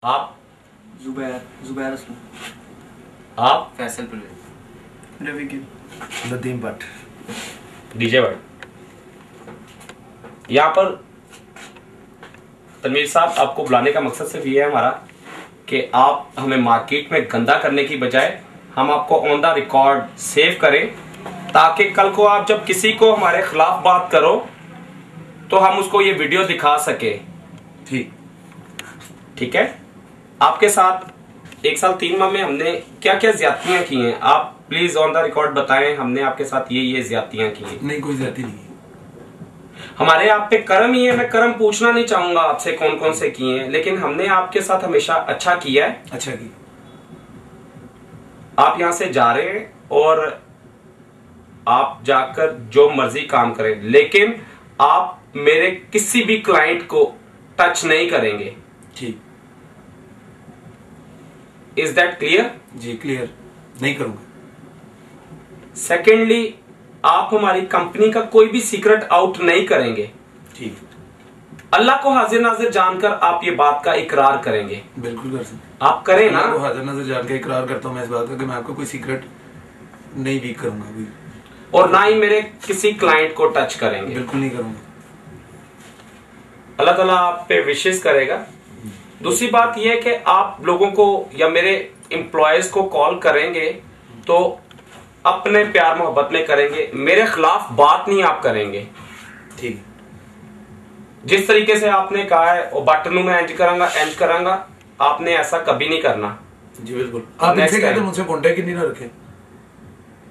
आप जुबैर जुबैर असलम, आप फैसल परवेज, रवि की, नदीम भट्ट, डीजे भट्ट। यहाँ पर तनवीर साहब आपको बुलाने का मकसद सिर्फ ये है हमारा कि आप हमें मार्केट में गंदा करने की बजाय हम आपको ऑन द रिकॉर्ड सेव करें, ताकि कल को आप जब किसी को हमारे खिलाफ बात करो तो हम उसको ये वीडियो दिखा सके। ठीक है। आपके साथ 1 साल 3 माह में हमने क्या क्या ज्यादतियां की हैं, आप प्लीज ऑन द रिकॉर्ड बताएं। हमने आपके साथ ये ज्यादतियां की हैं। नहीं, कोई ज्यादती नहीं है। हमारे आप पे कर्म ही है। मैं कर्म पूछना नहीं चाहूंगा आपसे कौन कौन से किए हैं, लेकिन हमने आपके साथ हमेशा अच्छा किया है। अच्छा की आप यहां से जा रहे हैं और आप जाकर जो मर्जी काम करें, लेकिन आप मेरे किसी भी क्लाइंट को टच नहीं करेंगे। ठीक, इज दैट क्लियर? जी क्लियर, नहीं करूंगा। सेकेंडली, आप हमारी कंपनी का कोई भी सीक्रेट आउट नहीं करेंगे। ठीक, अल्लाह को हाजिर नाजिर जानकर आप ये बात का इकरार करेंगे। बिल्कुल कर सकते। आप करें ना? मैं हाजिर नजर जान के इकरार करता हूँ मैं इस बात का कि मैं आपको कोई सीक्रेट नहीं लीक करूंगा अभी, और ना ही मेरे किसी क्लाइंट को टच करेंगे। बिल्कुल नहीं करूंगा। अल्लाह ताला आप पे विशेष करेगा। दूसरी बात यह है कि आप लोगों को या मेरे एम्प्लॉयज को कॉल करेंगे तो अपने प्यार मोहब्बत में करेंगे, मेरे खिलाफ बात नहीं आप करेंगे। ठीक, जिस तरीके से आपने कहा है वो बटनों में एंज करांगा, आपने ऐसा कभी नहीं करना। जी बिल्कुल। आप Next इनसे कहते time. मुझसे कॉन्टेक्ट ही नहीं ना रखे,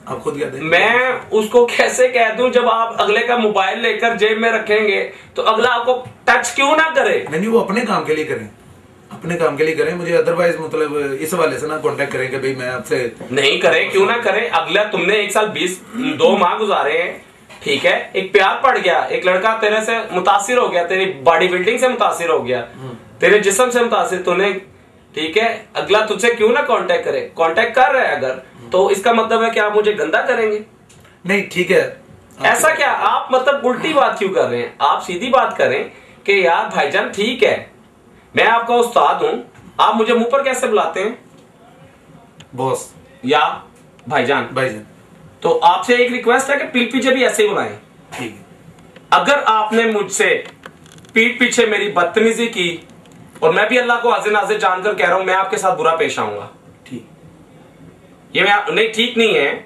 आप खुद कहते हैं। मैं उसको कैसे कह दूं जब आप अगले का मोबाइल लेकर जेब में रखेंगे तो अगला आपको टच क्यों ना करे? नहीं, वो अपने काम के लिए करें, अपने काम के लिए करें। मुझे अदरवाइज मतलब इस हवाले से ना कांटेक्ट करें कि भाई मैं आपसे नहीं करे, क्यों ना करे। अगला तुमने 1 साल 2 माह गुजारे हैं, ठीक है, एक प्यार पड़ गया, एक लड़का तेरे से मुतासिर हो गया, तेरी बॉडी बिल्डिंग से मुतासिर हो गया, तेरे जिस्म से मुतासिर, तूने, ठीक है, अगला तुझसे क्यों ना कांटेक्ट करे। कांटेक्ट कर रहा है अगर, तो इसका मतलब है कि आप मुझे गंदा करेंगे। नहीं, ठीक है। ऐसा क्या आप मतलब उल्टी बात क्यों कर रहे हैं? आप सीधी बात करें कि यार भाईजान ठीक है, मैं आपका उस्ताद हूं, आप मुझे मुंह पर कैसे बुलाते हैं? बॉस या भाईजान। भाईजान। तो आपसे एक रिक्वेस्ट है कि पीठ पीछे भी ऐसे ही बुलाएं। ठीक है। अगर आपने मुझसे पीठ पीछे मेरी बदतमीजी की, और मैं भी अल्लाह को हाजिर नाजिर जानकर कह रहा हूं, मैं आपके साथ बुरा पेश आऊंगा। ठीक, ये मैं नहीं, ठीक नहीं है।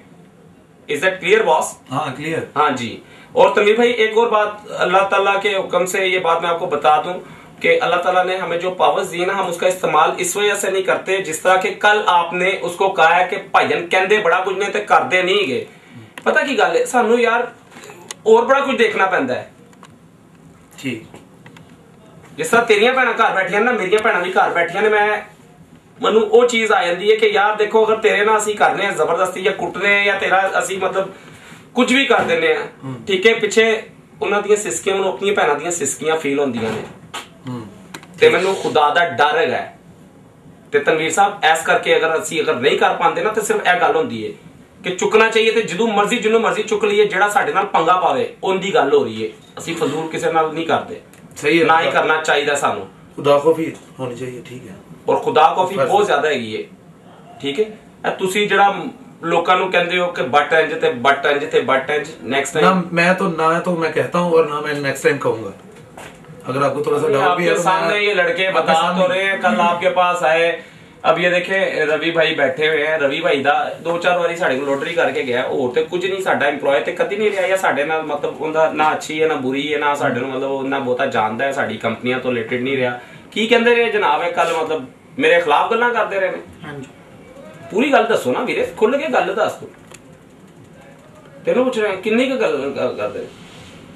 Is that clear boss? हाँ क्लियर। हाँ जी। और तनवीर भाई एक और बात, अल्लाह ताला के हुक्म से ये बात मैं आपको बता दूं कि अल्लाह ताला ने हमें जो पावर्स दी ना, हम उसका इस्तेमाल इस वजह से नहीं करते, जिस तरह के कल आपने उसको कहा है कि भाईजन कहते बड़ा कुछ नहीं थे करते नहीं गए। पता की गल है, सानू यार और बड़ा कुछ देखना पैंदा है। ठीक, जिस तरह तेरियां भैन घर बैठियां ना, मेरियां भैन भी घर बैठियां ने, मैं मनु वो चीज आ जाती है कि यार देखो, अगर तेरे ना असी करने जबरदस्ती या कुटने या तेरा असी मतलब कुछ भी कर देने, ठीक है, पिछे उन्हां दी सिसकियां मैनूं अपनी भैनां दी सिसकियां फील होंदियां ने, ते मैनूं खुदा दा डर है। ते तनवीर साहब ऐस करके अगर नहीं कर पाते ना, तो सिर्फ यह गल होंदी है कि चुकना चाहिए, तो जिदों मर्जी जिन्हों मर्जी चुक लीए, जेड़ा साडे नाल पंगा पावे उनदी गल हो रही है। असी फजूल किसी नाल नहीं करते, सही है, ना ही करना चाहिए सानू। खुदा खौफी होनी चाहिए। ठीक है। और खुदा कॉफी बहुत ज्यादा हैगी है। ठीक है। तुसी जड़ा लोकां नू कहंदे हो कि बट इंज ते बट इंज ते बट इंज, नेक्स्ट टाइम ना तो मैं कहता हूँ और ना मैं नेक्स्ट टाइम कहूंगा। अगर आपको थोड़ा सा डाउट भी है तो सामने ये लड़के बता तो रहे हैं, कल आपके पास आए। अब ये देखे रवि भाई बैठे हुए हैं, रवि भाई दा 2-4 बारी साडे को लॉटरी करके गया, और ते कुछ नहीं, साडा एम्प्लॉय ते कदी नहीं रहा, या साडे नाल मतलब उनदा ना अच्छी है ना बुरी है, ना साडे नू मतलब ना बहुता जानदा है, साडी कंपनियां तो रिलेटेड नहीं रहा। की कहंदे रहे जनाब है कल, मतलब मेरे खिलाफ गल्लां करदे रहे ने। हाँ जी, पूरी गल दसो ना वीरे, खुल के गल दस तू। तेनों पुछ रहे किन्नी क गल करदे?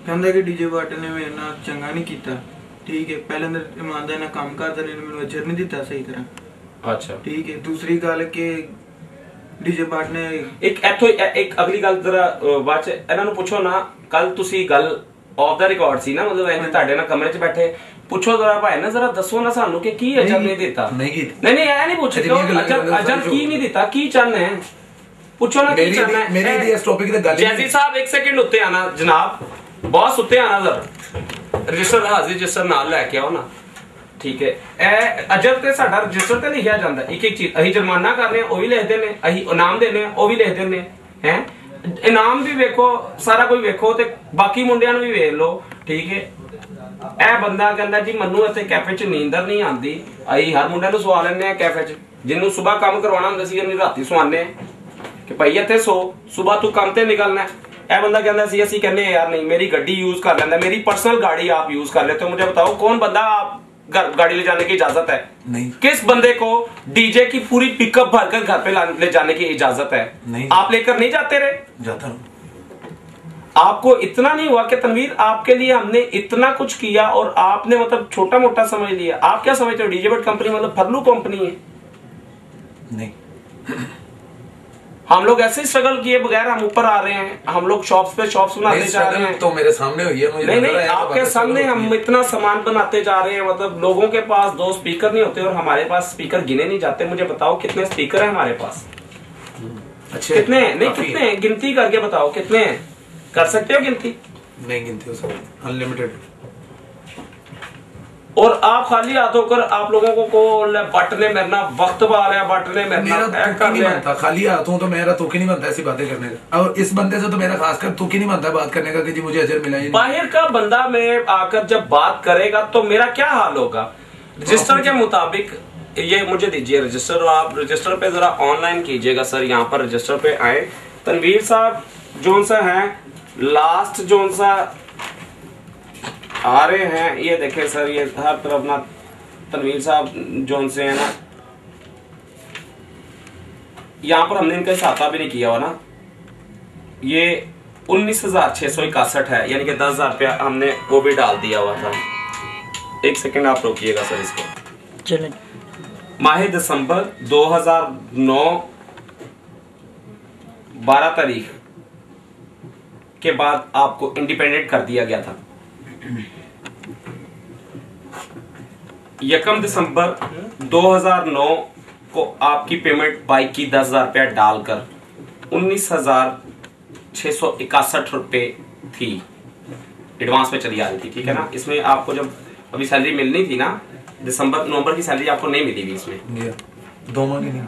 कहंदा कि डीजे भट्ट ने मेरे नाल चंगा नहीं कीता। ठीक है, पहले अंदर ईमानदारी नाल काम करदा ने मैनूं अजर नहीं दिता सही तरह। अच्छा, ठीक है। दूसरी गल कि डीजे भट्ट ने एक अगली गल जरा बाद च इन्हां नूं पुछो ना, कल तुसी गल ऑफ द रिकॉर्ड सी ना, मतलब ऐसे ਤੁਹਾਡੇ ਨਾਲ कमरे च बैठे, पुछो जरा भाई ना, जरा दसो ना सानू कि की अजर नहीं दिता। नहीं ऐ नहीं पूछ अजर की नहीं दिता, की चाहने हैं, पूछो ना की चाहना है। मेरी इस टॉपिक ते गल जैसी साहब 1 सेकंड उत्ते आना जनाब, बॉस उत्ते आना, जरा रजिस्टर हाजिर रजिस्टर नाल लेके आओ ना। ठीक है अजब ते साडा रजिस्टर ते लिखिया जांदा एक एक चीज अही जुर्माना कर रहे हैं वो भी लिख देने अही इनाम देने वो भी लिख देने हैं इनाम भी वेखो सारा कोई वेखो ते बाकी मुंडियां नूं भी वेख लो ठीक है ਇਹ ਬੰਦਾ ਕਹਿੰਦਾ ਜੀ ਮੈਨੂੰ ਇੱਥੇ ਕੈਫੇ 'ਚ ਨੀਂਦਰ ਨਹੀਂ ਆਉਂਦੀ ਅਸੀਂ ਹਰ ਮੁੰਡੇ ਨੂੰ ਸਵਾ ਲੈਂਦੇ ਆ ਕੈਫੇ 'ਚ ਜਿਹਨੂੰ ਸਵੇਰ ਕੰਮ ਕਰਵਾਉਣਾ ਹੁੰਦਾ ਸੀ ਉਹਨੂੰ ਰਾਤੀ ਸਵਾਉਂਦੇ ਕਿ ਭਾਈ ਇੱਥੇ ਸੋ ਸਵੇਰ ਤੂੰ ਕੰਮ ਤੇ ਨਿਕਲਣਾ ਇਹ ਬੰਦਾ ਕਹਿੰਦਾ ਸੀ ਅਸੀਂ ਕਹਿੰਦੇ यार नहीं मेरी गड्डी यूज कर लेंदा मेरी पर्सनल गाड़ी आप यूज कर लेते हो मुझे बताओ कौन बंदा आप गाड़ी ले जाने की इजाजत है नहीं किस बंदे को डीजे की पूरी पिकअप भरकर घर पे ले जाने की इजाजत है नहीं आप लेकर नहीं जाते रहे जाता हूँ आपको इतना नहीं हुआ कि तनवीर आपके लिए हमने इतना कुछ किया और आपने मतलब छोटा मोटा समझ लिया आप क्या समझते हो डीजे बट कंपनी मतलब फरलू कंपनी है नहीं हम लोग ऐसे ही स्ट्रगल किए बगैर हम ऊपर आ रहे हैं हम लोग शॉप्स पे शॉप्स बनाते जा रहे हैं तो मेरे सामने हुई है मुझे नहीं आपके सामने हम इतना सामान बनाते जा रहे हैं मतलब लोगों के पास 2 स्पीकर नहीं होते और हमारे पास स्पीकर गिने नहीं जाते मुझे बताओ कितने स्पीकर है हमारे पास अच्छे कितने हैं नहीं कितने हैं गिनती करके बताओ कितने हैं कर सकते हो गिनती नहीं गिनती हो सकती अनलिमिटेड और आप खाली हाथ होकर आप लोगों को बटने मरना वक्त पा रहे हैं बटने मरना नहीं बनता खाली हाथ हूं तो मेरा तुक ही नहीं बनता ऐसी बातें करने का और इस बंदे से तो मेरा खासकर तुक ही नहीं बनता बात करने का कि जी मुझे अजर मिला ही नहीं। बाहर का बंदा में आकर जब बात करेगा तो मेरा क्या हाल होगा रजिस्टर के मुताबिक ये मुझे दीजिए रजिस्टर और आप रजिस्टर पे जरा ऑनलाइन कीजिएगा सर यहाँ पर रजिस्टर पे आए तनवीर साहब जोन सा है लास्ट जोन सा आ रहे हैं ये देखें सर ये हर तरफ ना तनवीर साहब जोन से है ना यहाँ पर हमने इनका इसाफा भी नहीं किया हुआ ना ये 19,661 है यानी कि 10,000 रुपया हमने वो भी डाल दिया हुआ था एक सेकंड आप रोकिएगा सर इसको चलें माह दिसंबर 2009 12 तारीख के बाद आपको इंडिपेंडेंट कर दिया गया था 1 दिसंबर 2009 को आपकी पेमेंट बाइक की 10,000 रुपया डालकर 19,661 रुपए थी एडवांस में चली आ रही थी ठीक है ना इसमें आपको जब अभी सैलरी मिलनी थी ना नवंबर की सैलरी आपको नहीं मिली थी इसमें 2 माह की नहीं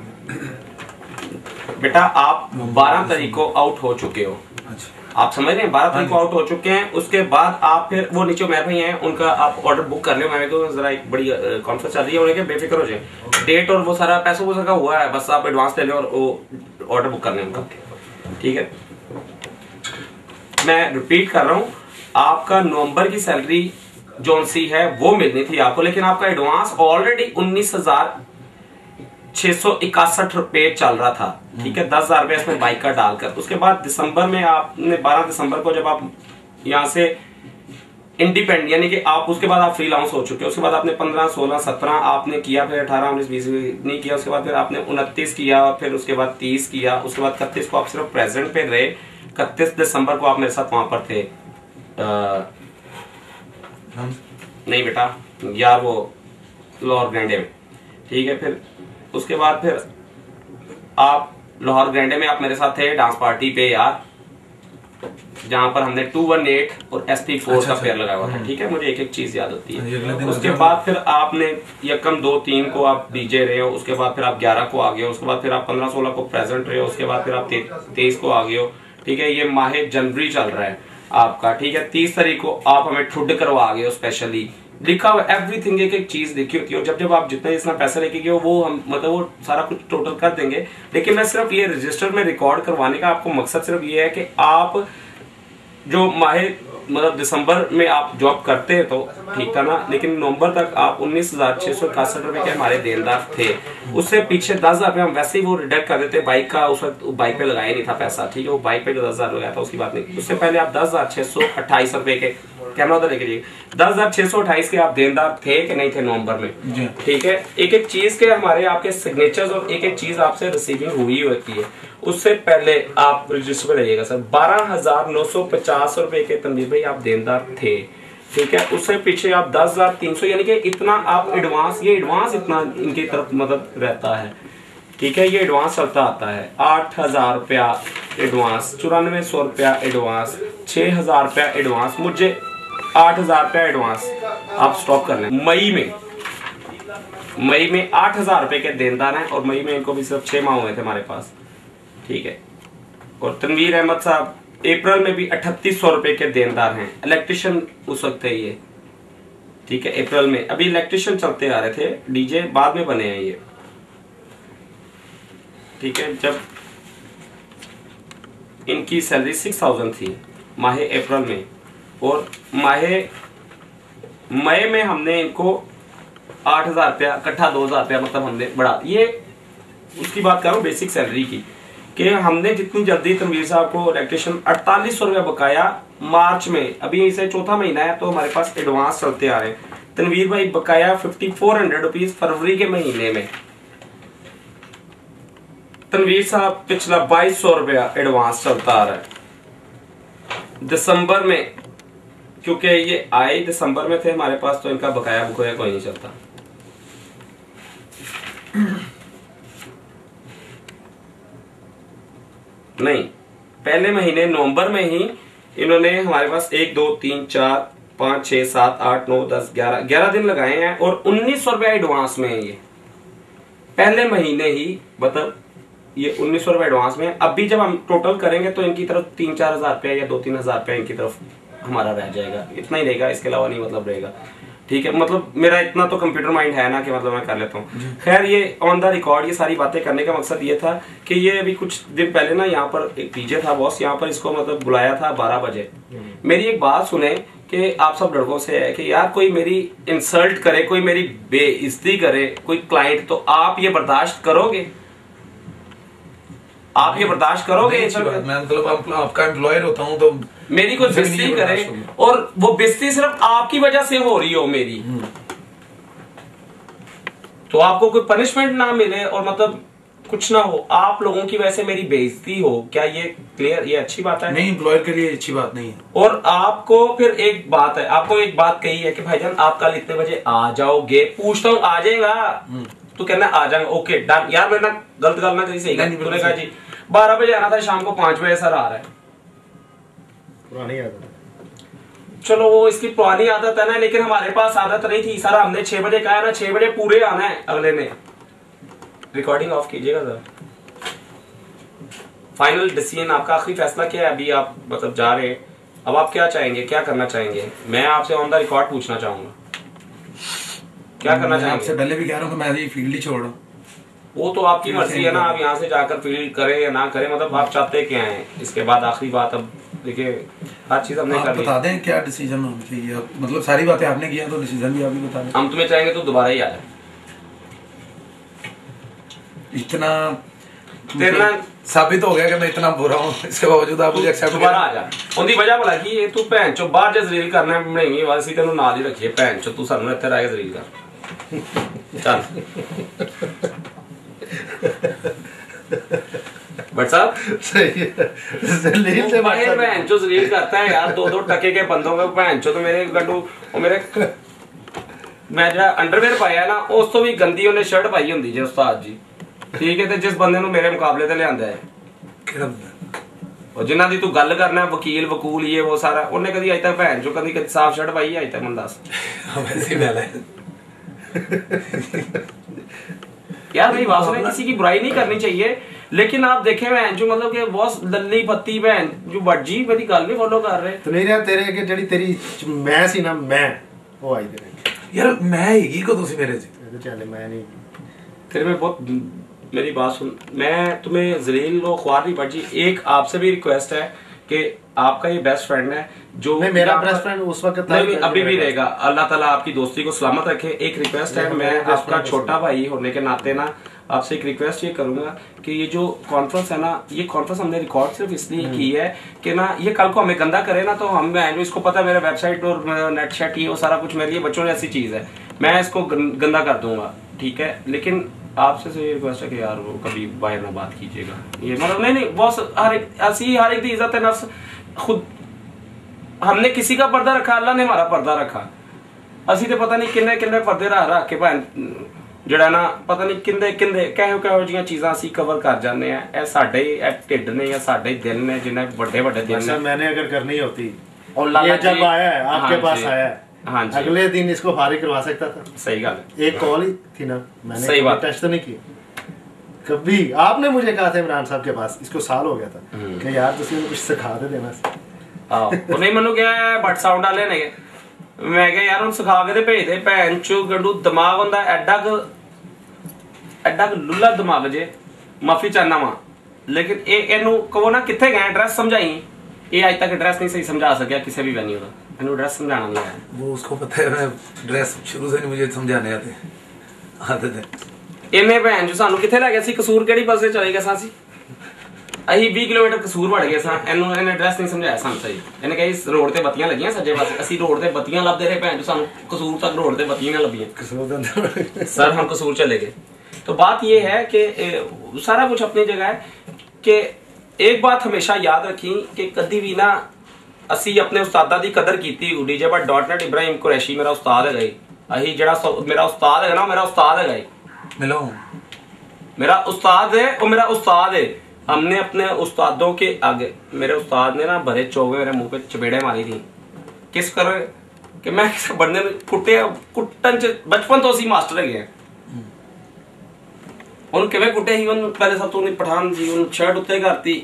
बेटा आप 12 तारीख को आउट हो चुके हो अच्छा आप समझ रहे हैं 12 तारीख को आउट हो चुके हैं उसके बाद आप फिर वो नीचे मैं भाई हैं उनका आप ऑर्डर बुक कर ले मैं को जरा एक बड़ी कॉन्फ्रेंस चल रही है उन्हें बेफिक्र हो जाए डेट और वो सारा पैसा वो का हुआ है बस आप एडवांस ले लो और वो ऑर्डर बुक कर लें उनका ठीक है मैं रिपीट कर रहा हूं आपका नवंबर की सैलरी जोन सी है वो मिलनी थी आपको लेकिन आपका एडवांस ऑलरेडी 19,661 रुपए चल रहा था ठीक है 10,000 रुपए इसमें बाइक का डालकर उसके बाद दिसंबर में आपने 12 दिसंबर को जब आप यहाँ से इंडिपेंडेंट यानी कि आप उसके बाद आप फ्रीलांस हो चुके हो उसके बाद आपने 15 16 17 आपने किया फिर 18 19 20 नहीं किया उसके बाद फिर आपने 29 किया फिर उसके बाद 30 किया उसके बाद 31 को आप सिर्फ प्रेजेंट पे रहे 31 दिसंबर को आप मेरे साथ वहां पर थे नहीं बेटा यार वो लाहौर ग्रैंडे में ठीक है फिर उसके बाद फिर आप लाहौर ग्रैंडे में आप मेरे साथ थे डांस पार्टी पे यार जहां पर हमने 218 और SP4 का फेयर लगाया हुआ था ठीक है मुझे एक एक चीज याद होती है उसके बाद फिर आपने यकम 2 3 को आप डीजे रहे हो उसके बाद फिर आप 11 को आ गए हो उसके बाद फिर आप 15 16 को प्रेजेंट रहे हो उसके बाद फिर आप 23 को आ गए हो ठीक है ये माह जनवरी चल रहा है आपका ठीक है 30 तारीख को आप हमें ठुड करवा गए हो स्पेशली लिखा हुआ एवरीथिंग एक एक चीज लिखी होती है जब जब आप जितना पैसा लेके गए हो वो हम मतलब वो सारा कुछ टोटल कर देंगे लेकिन मैं सिर्फ ये रजिस्टर में रिकॉर्ड करवाने का आपको मकसद सिर्फ ये है कि आप जो माह मतलब दिसंबर में आप जॉब करते हैं तो ठीक था ना लेकिन नवंबर तक आप 19,661 रुपए के हमारे देनदार थे उससे पीछे 10,000 रुपए हम वैसे ही वो रिडक्ट कर देते बाइक का उस वक्त बाइक पे लगाया नहीं था पैसा ठीक है वो बाइक पे जो 10,000 लगाया था उसकी बात नहीं उससे पहले आप 10,628 रुपए के कैमरा उधर लेके जाइए 10,628 के आप देनदार थे कि नहीं थे नवंबर में ठीक है एक एक चीज के हमारे आपके सिग्नेचर्स और एक एक चीज आपसे रिसीविंग हुई होती है उससे पहले आप रजिस्टर पे रहिएगा सर 12,950 रुपए के तनवीर भाई आप देनदार थे ठीक है उससे पीछे आप 10,300 यानी कि इतना आप एडवांस ये एडवांस इतना इनकी तरफ मदद रहता है ठीक है ये एडवांस चलता आता है 8,000 रुपया एडवांस 9400 रुपया एडवांस 6,000 रुपया एडवांस मुझे 8,000 रुपया एडवांस आप स्टॉप कर लें मई में मई में 8,000 रुपए के देनदार हैं और मई में इनको भी सिर्फ 6 माह हुए थे हमारे पास, ठीक है। और तनवीर अहमद साहब अप्रैल में भी 3800 रुपए के देनदार हैं। इलेक्ट्रिशियन उस वक्त थे ये, ठीक है, अप्रैल में। अभी इलेक्ट्रिशियन चलते आ रहे थे, डीजे बाद में बने हैं ये, ठीक है। जब इनकी सैलरी 6000 थी माह अप्रैल में, और माह मई में हमने इनको 8,000 रुपया इकट्ठा 2,000 रुपया मतलब हमने बढ़ा। ये उसकी बात कर रहा हूँ बेसिक सैलरी की, कि हमने जितनी जल्दी तनवीर साहब को इलेक्ट्रिशियन 4800 रुपया बकाया मार्च में, अभी इसे चौथा महीना है तो हमारे पास एडवांस चलते आ रहे हैं। तनवीर भाई बकाया 5400 रुपीज फरवरी के महीने में। तनवीर साहब पिछला 2200 रुपया एडवांस चलता आ रहा है। दिसंबर में, क्योंकि ये आए दिसंबर में थे हमारे पास, तो इनका बकाया बुकाया कोई नहीं चलता। नहीं, पहले महीने नवंबर में ही इन्होंने हमारे पास 1 2 3 4 5 6 7 8 9 10 11 दिन लगाए हैं और 1900 रुपया एडवांस में है ये पहले महीने ही, मतलब ये 1900 रुपया एडवांस में। अब भी जब हम टोटल करेंगे तो इनकी तरफ 3-4 हजार रुपया या 2-3 हजार रुपया इनकी तरफ हमारा रह जाएगा, इतना ही रहेगा, इसके अलावा नहीं मतलब रहेगा, ठीक है। मतलब मेरा इतना तो कंप्यूटर माइंड है ना कि मतलब मैं कर लेता हूँ। खैर, ये ऑन द रिकॉर्ड ये सारी बातें करने का मकसद ये था कि ये अभी कुछ दिन पहले ना यहाँ पर एक डीजे था बॉस, यहाँ पर इसको मतलब बुलाया था 12 बजे। मेरी एक बात सुने कि आप सब लड़कों से है कि यार कोई मेरी इंसल्ट करे, कोई मेरी बेइज्जती करे, कोई क्लाइंट, तो आप ये बर्दाश्त करोगे? आप ये बर्दाश्त करोगे? मैं मतलब आपका एम्प्लॉयर होता हूँ तो मेरी कोई बेइज्जती करे और वो बेइज्जती सिर्फ आपकी वजह से हो रही हो मेरी, तो आपको कोई पनिशमेंट ना मिले और मतलब कुछ ना हो, आप लोगों की वजह से मेरी बेइज्जती हो, क्या ये क्लियर? ये अच्छी बात है? नहीं, एम्प्लॉयर के लिए अच्छी बात नहीं है। और आपको फिर एक बात है, आपको एक बात कही है कि भाईजान आप कल इतने बजे आ जाओगे, पूछता हूँ आ जाएगा, तो कहना आ जाएगा, ओके डन। यार मैंने गलत गल ना करी, सही तूने कहा जी 12 बजे आना था, शाम को 5 बजे सर आ रहा है। पुरानी आदत है। चलो वो इसकी पुरानी आदत है ना, लेकिन हमारे पास आदत नहीं थी सर, हमने 6 बजे कहा ना, 6 बजे पूरे आना है अगले ने। रिकॉर्डिंग ऑफ कीजिएगा सर। फाइनल डिसीजन आपका, आखिरी फैसला क्या है? अभी आप मतलब जा रहे हैं, अब आप क्या चाहेंगे, क्या करना चाहेंगे? मैं आपसे ऑन द रिकॉर्ड पूछना चाहूंगा, क्या करना चाहेंगे? आपसे पहले भी कह रहा हूँ कि मैं ये फील्ड ही छोड़ रहा हूँ। वो तो आपकी मर्जी है ना, आप यहाँ से जाकर फील्ड करें या ना करें, मतलब आप चाहते क्या हैं? इसके बाद आखिरी बात, अब देखिए हर चीज हमने कर ली। बता दें क्या डिसीजन होना चाहिए, मतलब सारी बातें आपने की हैं तो डिसीजन भी आप ही बता दें। हम तुम्हें चाहेंगे तो दोबारा ही आ जाए। इतना तेरा साबित हो गया कि मैं इतना बुरा हूँ, इसके बावजूद आप मुझे एक्सेप्ट दोबारा आ जा। उनकी वजह भला की ये तू भैन चो बाहर जे जलील करना नहीं, वासी तेन नाल ही रखिए, भैन चो तू सानू इत्थे रह के जलील कर चल। बट साहब सही है, जलील से बाहर भैन चो जलील करता है यार, 2-2 टके के बंदों को भैन चो। तो मेरे गंडू वो मेरे मैं जो अंडरवेयर पाया ना, उस तो भी गंदी उन्हें शर्ट पाई होंदी जे उस्ताद जी, ठीक है। ते जिस बंदे नु मेरे मुकाबले ते लियांदा है और जिन्हां दी तू गल करना वकील वकूल ये वो सारा, उन्हें कदी अज तक भैन चो कदी साफ शर्ट पाई है अज तक? मन दस यार मेरी बात सुने, किसी की बुराई नहीं करनी चाहिए, लेकिन आप देखें भैन जो मतलब कि बहुत लल्ली पत्ती भैन जो बड़ी मेरी गल नहीं फॉलो कर रहे। तो नहीं रहा तेरे के जड़ी तेरी मैं सी ना, मैं वो आई तेरे यार मैं ही को तुसी मेरे से चल मैं नहीं तेरे में बहुत, मेरी बात सुन, मैं तुम्हें जलील व ख्वार नहीं बट जी, एक आपसे भी रिक्वेस्ट है कि आपका ये बेस्ट फ्रेंड है जो नहीं, मेरा बेस्ट फ्रेंड उस वक्त नहीं अभी भी रहेगा, अल्लाह ताला आपकी दोस्ती को सलामत रखे। एक रिक्वेस्ट है, मैं आपका छोटा भाई होने के नाते ना आपसे एक रिक्वेस्ट ये करूंगा कि ये जो कॉन्फ्रेंस है ना, ये कॉन्फ्रेंस हमने रिकॉर्ड सिर्फ इसलिए की है कि ना ये कल को हमें गंदा करे ना, तो हम जो इसको पता है मेरा वेबसाइट और नेट शेट ये वो सारा कुछ मेरे लिए बच्चों ने ऐसी चीज है, मैं इसको गंदा कर दूंगा, ठीक है। लेकिन आपसे ये रिक्वेस्ट है कि यार वो कभी बाहर ना बात कीजिएगा, ये मतलब नहीं बॉस, हर एक ऐसी हर एक दी इज्जत है नफ्स। खुद हमने किसी का पर्दा रखा, अल्लाह ने हमारा पर्दा रखा, असी तो पता नहीं किन्ने किन्ने पर्दे रख के भैन ਜਿਹੜਾ ਨਾ ਪਤਾ ਨਹੀਂ ਕਿੰਦੇ ਕਿੰਦੇ ਕਿਹੋ ਕਿਹੋ ਜੀਆਂ ਚੀਜ਼ਾਂ ਅਸੀਂ ਕਵਰ ਕਰ ਜਾਂਦੇ ਆ। ਇਹ ਸਾਡੇ ਢਿੱਡ ਨੇ ਜਾਂ ਸਾਡੇ ਦਿਲ ਨੇ, ਜਿੰਨੇ ਵੱਡੇ ਵੱਡੇ ਦਿਲ ने। मैंने अगर करनी होती और लाला ये जब आया है आपके पास आया है हाँ जी। अगले दिन इसको फारिग करवा सकता था। सही गल है। एक कॉल ही थी ना, मैंने सही बात। टेस्ट तो नहीं किया कभी। आपने मुझे कहा था इमरान साहब के पास, इसको साल हो गया था कि यार तुम कुछ सिखा दे देना। ਉਹਨੇ ਮੈਨੂੰ ਕਿਹਾ ਬਟ ਸਾਊਂਡ ਵਾਲੇ ਨੇ, ਮੈਂ ਕਿਹਾ ਯਾਰ ਉਹਨੂੰ ਸਿਖਾ ਕੇ ਤੇ ਭੇਜ ਦੇ, ਭੈਣ ਚੋ ਗੰਡੂ ਦਿਮਾਗ ਹੁੰਦਾ ਐਡਾ ਕੁ ਲੁੱਲਾ ਦਿਮਾਗ ਜੇ, ਮਾਫੀ ਚਾਹਨਾ ਵਾ, ਲੇਕਿਨ ਇਹਨੂੰ ਕਹੋ ਨਾ ਕਿੱਥੇ ਗਏ ਐਡਰੈਸ ਸਮਝਾਈ, ਇਹ ਅੱਜ ਤੱਕ ਐਡਰੈਸ ਨਹੀਂ ਸਹੀ ਸਮਝਾ ਸਕਿਆ ਕਿਸੇ ਵੀ ਵੈन्यू ਦਾ, ਇਹਨੂੰ ਐਡਰੈਸ ਸਮਝਾਣਾ ਨਹੀਂ ਆਇਆ। वो उसको पता है, मैं ड्रेस शुरू से नहीं मुझे समझाने आते थे। ਇਹਨੇ ਭੈਣ ਚੋ ਸਾਨੂੰ ਕਿੱਥੇ ਲੈ ਗਿਆ ਸੀ, ਕਸੂਰ ਕਿਹੜੀ ਪਾਸੇ ਚਲੇ ਗਏ ਸਾਂ ਅਸੀਂ 20 ਕਿਲੋਮੀਟਰ ਕਸੂਰ ਵੜ ਗਏ ਸਾਂ, ਇਹਨੂੰ ਇਹਨੇ ਐਡਰੈਸ ਨਹੀਂ ਸਮਝਾਇਆ ਸਾਨੂੰ ਸਹੀ। ਇਹਨੇ ਕਿਹਾ ਇਸ ਰੋਡ ਤੇ ਬੱਤੀਆਂ ਲੱਗੀਆਂ ਸੱਜੇ ਪਾਸੇ, ਅਸੀਂ ਰੋਡ ਤੇ ਬੱਤੀਆਂ ਲੱਭਦੇ ਰਹੇ, ਭੈਣ ਚੋ ਸਾਨੂੰ ਕਸੂਰ ਤੱਕ ਰੋਡ ਤੇ ਬੱਤੀਆਂ ਨਾ ਲੱਭੀਆਂ। सर हम कसूर चले गए। तो बात ये है कि सारा कुछ अपनी जगह है कि एक बात हमेशा याद रखी कि कभी भी ना असी अपने उस्तादा दी कदर कीती। DJ but .net Ibrahim Qureshi मेरा उस्ताद है, अही जड़ा मेरा उस्ताद है ना, मेरा उस्ताद है, मिलो मेरा उस्ताद है, वो मेरा उस्ताद है। हमने अपने उस्तादों के आगे, मेरे उस्ताद ने ना भरे चौबे मेरे मुंह पे चपेड़े मारी थी, किस कर कि मैं किसी बंदे ने कुटे कुटन च बचपन तो असी मास्टर है। ਉਹਨੂੰ ਕਿਵੇਂ ਕੁੱਟੇ ਸੀ, ਉਹਨੂੰ ਪਹਿਲੇ ਸਭ ਤੋਂ ਉਹਨੇ ਪਠਾਨ ਜੀ ਉਹਨੂੰ ਸ਼ਰਟ ਉੱਤੇ ਕਰਤੀ,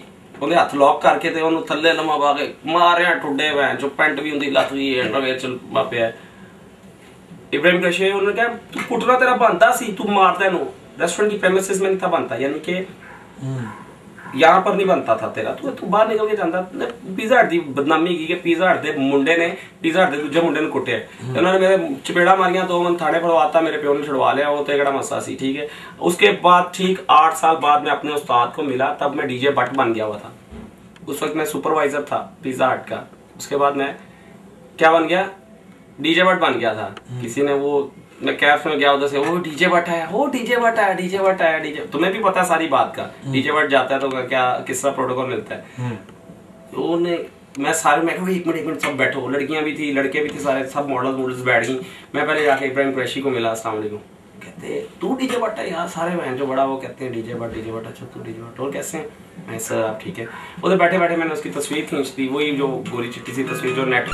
ਉਹਦੇ ਹੱਥ ਲੌਕ ਕਰਕੇ ਤੇ ਉਹਨੂੰ ਥੱਲੇ ਲੰਮਾ ਪਾ ਕੇ ਮਾਰਿਆ ਠੁੱਡੇ ਵੈਂ ਜੋ ਪੈਂਟ ਵੀ ਹੁੰਦੀ ਲੱਤ ਵੀ ਐਂਡ ਵਿੱਚ ਮਾਪਿਆ। इब्राहिम कुरैशी ਉਹਨੇ ਕਿਹਾ ਤੂੰ ਕੁੱਟਣਾ ਤੇਰਾ ਬਣਦਾ ਸੀ, ਤੂੰ ਮਾਰਦਾ ਇਹਨੂੰ, रेस्टोरेंट की प्रेमिसेस में नहीं था बनता, यानी कि यहाँ पर नहीं बनता था तेरा, तू बाहर निकल के ਜਾਂਦਾ। ਪੀਜ਼ਾ ਹਟ ਦੀ ਬਦਨਾਮੀ ਕੀ ਕਿ ਪੀਜ਼ਾ ਹਟ ਦੇ ਮੁੰਡੇ ਨੇ ਪੀਜ਼ਾ ਹਟ ਦੇ ਦੂਜੇ ਮੁੰਡੇ ਨੂੰ ਕੁੱਟਿਆ, ਉਹਨਾਂ ਨੇ ਮੇਰੇ ਚਪੇੜਾ ਮਾਰੀਆਂ, 2 ਮਨ थाने पड़वाता, मेरे प्यो ने छुड़वा लिया, वो तो एक मसला सी। ठीक है, उसके बाद ठीक 8 साल बाद मैं अपने उस्ताद को मिला, तब मैं डीजे बट बन गया हुआ था। उस वक्त मैं सुपरवाइजर था पिज़्ज़ा हट का। उसके बाद मैं क्या बन गया, डीजे बट बन गया था। किसी ने वो मैं कैफ में गया उधर से, वो डीजे बट आया, वो डीजे बट आया, डीजे बट आया, डीजे, तुम्हें भी पता है सारी बात का, डीजे बट जाता है तो क्या किस तरह प्रोटोकॉल मिलता है। तो मैं सारे मैं एक मिनट सब बैठो, लड़कियां भी थी लड़के भी थे, सारे सब मॉडल्स बैठ गई। मैं पहले जाके इब्राहिम कुरैशी को मिला, अस्सलाम वालेकुम, कहते तू डीजे बट है यार, सारे बहन जो बड़ा वो कहते हैं डीजे बट, अच्छा तू डीजे बट, और कैसे हैं? मैं सर आप ठीक है। उधर बैठे बैठे मैंने उसकी तस्वीर खींच दी, वही जो गोरी चिट्टी सी तस्वीर जो नेट